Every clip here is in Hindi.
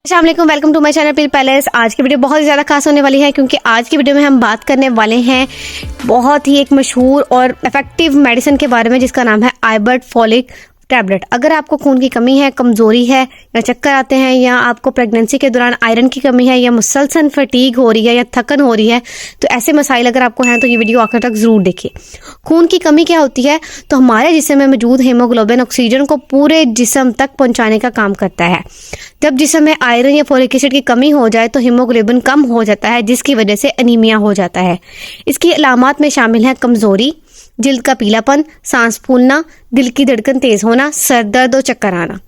अस्सलाम वालेकुम, welcome to my channel pill palace. आज की वीडियो बहुत ज़्यादा खास होने वाली है क्योंकि आज की वीडियो में हम बात करने वाले हैं बहुत ही एक मशहूर और इफेक्टिव मेडिसिन के बारे में जिसका नाम है आइबर्ट फॉलिक टैबलेट। अगर आपको खून की कमी है, कमज़ोरी है या चक्कर आते हैं या आपको प्रेगनेंसी के दौरान आयरन की कमी है या मुसलसल फटीग हो रही है या थकन हो रही है, तो ऐसे मसाइल अगर आपको हैं तो ये वीडियो आखिर तक ज़रूर देखिए। खून की कमी क्या होती है? तो हमारे जिस्म में मौजूद हीमोग्लोबिन ऑक्सीजन को पूरे जिस्म तक पहुंचाने का काम करता है। जब जिस्म में आयरन या फोलिक एसिड की कमी हो जाए तो हीमोग्लोबिन कम हो जाता है, जिसकी वजह से अनीमिया हो जाता है। इसकी अलामात में शामिल है कमज़ोरी, जिल्द का पीलापन, सांस फूलना, दिल की धड़कन तेज होना, सर दर्द और चक्कर आना।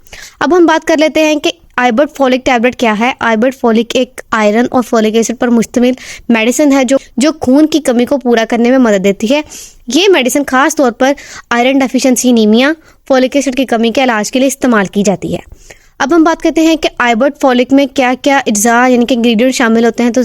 अब हम बात कर लेते हैं कि आइबर्ट फॉलिक टैबलेट क्या है। आइबर्ट फॉलिक एक आयरन और फोलिक एसिड पर मुश्तमिल मेडिसिन है जो खून की कमी को पूरा करने में मदद देती है। ये मेडिसिन खास तौर पर iron deficiency anaemia, folic acid की कमी के इलाज के लिए इस्तेमाल की जाती है। अब हम बात करते हैं कि आइबर्ट फॉलिक में क्या क्या अज्जा यानी कि इंग्रेडिएंट शामिल होते हैं। तो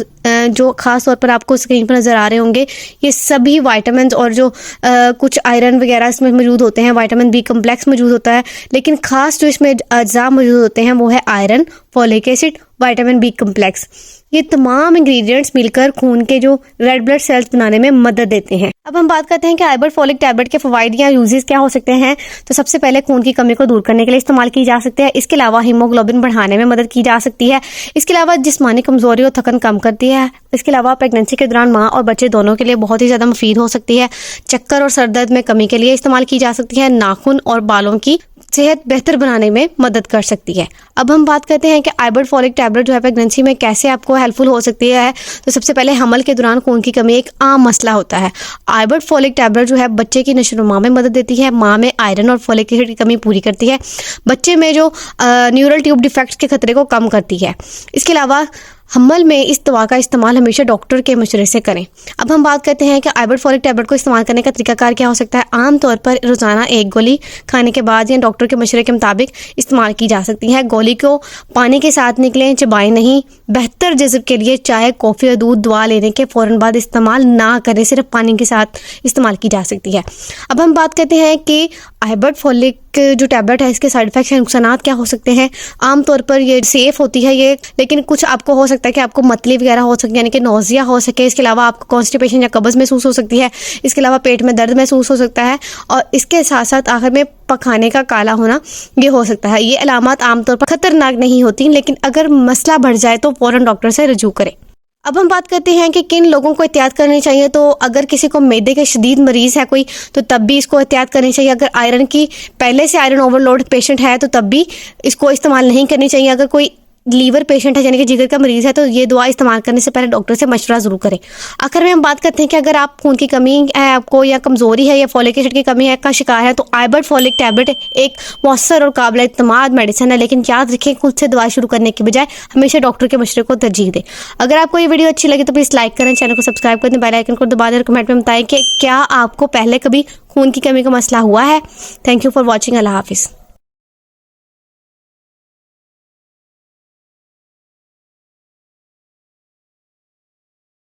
जो खास तौर पर आपको स्क्रीन पर नज़र आ रहे होंगे, ये सभी वाइटामिन और जो कुछ आयरन वगैरह इसमें मौजूद होते हैं, विटामिन बी कम्प्लेक्स मौजूद होता है, लेकिन खास जो इसमें अज्जा मौजूद होते हैं वो है iron, folic acid, vitamin B complex. ये तमाम इंग्रेडिएंट्स मिलकर खून के जो रेड ब्लड सेल्स बनाने में मदद देते हैं। अब हम बात करते हैं कि आइबर्ट फॉलिक टैबलेट के फवाइद या यूजेस क्या हो सकते हैं। तो सबसे पहले खून की कमी को दूर करने के लिए इस्तेमाल की जा सकती है। इसके अलावा हीमोग्लोबिन बढ़ाने में मदद की जा सकती है। इसके अलावा जिस्मानी कमजोरी और थकन कम करती है। इसके अलावा प्रेगनेंसी के दौरान माँ और बच्चे दोनों के लिए बहुत ही ज़्यादा मुफीद हो सकती है। चक्कर और सर दर्द में कमी के लिए इस्तेमाल की जा सकती है। नाखून और बालों की सेहत बेहतर बनाने में मदद कर सकती है। अब हम बात करते हैं कि आइबर्ट फॉलिक टैबलेट जो है प्रेगनेंसी में कैसे आपको हेल्पफुल हो सकती है। तो सबसे पहले हमल के दौरान खून की कमी एक आम मसला होता है। आइबर्ट फॉलिक टैबलेट जो है बच्चे की नशोनुमा में मदद देती है, माँ में आयरन और फोलिक एसिड की कमी पूरी करती है, बच्चे में जो न्यूरल ट्यूब डिफेक्ट्स के खतरे को कम करती है। इसके अलावा हमल में इस दवा का इस्तेमाल हमेशा डॉक्टर के मशवरे से करें। अब हम बात करते हैं कि आइबर्ट फॉलिक टैबलेट को इस्तेमाल करने का तरीकाकार क्या हो सकता है। आमतौर पर रोज़ाना एक गोली खाने के बाद या डॉक्टर के मशवरे के मुताबिक इस्तेमाल की जा सकती है। गोली को पानी के साथ निकलें, चबाएं नहीं। बेहतर जज़ब के लिए चाय, कॉफ़ी और दूध दवा लेने के फ़ौरन बाद इस्तेमाल ना करें, सिर्फ पानी के साथ इस्तेमाल की जा सकती है। अब हम बात करते हैं कि आइबर्ट फॉलिक जो टैबलेट है इसके साइड इफेक्ट्स या नुकसानात क्या हो सकते हैं। आमतौर पर ये सेफ होती है ये, लेकिन कुछ आपको हो सकता है कि आपको मतली वगैरह हो सकती है, यानी कि नौजिया हो सके। इसके अलावा आपको कॉन्स्टिपेशन या कब्ज़ महसूस हो सकती है। इसके अलावा पेट में दर्द महसूस हो सकता है और इसके साथ साथ आखिर में पखाने का काला होना ये हो सकता है। ये अलामत आमतौर पर खतरनाक नहीं होती, लेकिन अगर मसला बढ़ जाए तो फ़ौरन डॉक्टर से रजू करें। अब हम बात करते हैं कि किन लोगों को एहतियात करनी चाहिए। तो अगर किसी को मैदे के शदीद मरीज़ है कोई, तो तब भी इसको एहतियात करनी चाहिए। अगर आयरन की पहले से आयरन ओवरलोड पेशेंट है तो तब भी इसको इस्तेमाल नहीं करनी चाहिए। अगर कोई लीवर पेशेंट है यानी कि जिगर का मरीज़ है तो ये दवा इस्तेमाल करने से पहले डॉक्टर से मशवरा ज़रूर करें। आखिर में हम बात करते हैं कि अगर आप खून की कमी है आपको या कमज़ोरी है या फोलिक एसिड की कमी है का शिकार है, तो आइबर्ट फॉलिक टैबलेट एक मौसर और काबिल इत्तेमाद मेडिसिन है। लेकिन याद रखें, खुद से दवा शुरू करने के बजाय हमेशा डॉक्टर के मशवरे को तरजीह दें। अगर आपको ये वीडियो अच्छी लगी तो प्लीज़ लाइक करें, चैनल को सब्सक्राइब करें, बेल आइकन को दबा दें और कमेंट में बताएं कि क्या आपको पहले कभी खून की कमी का मसला हुआ है। Thank you for watching. अल्लाह हाफिज़।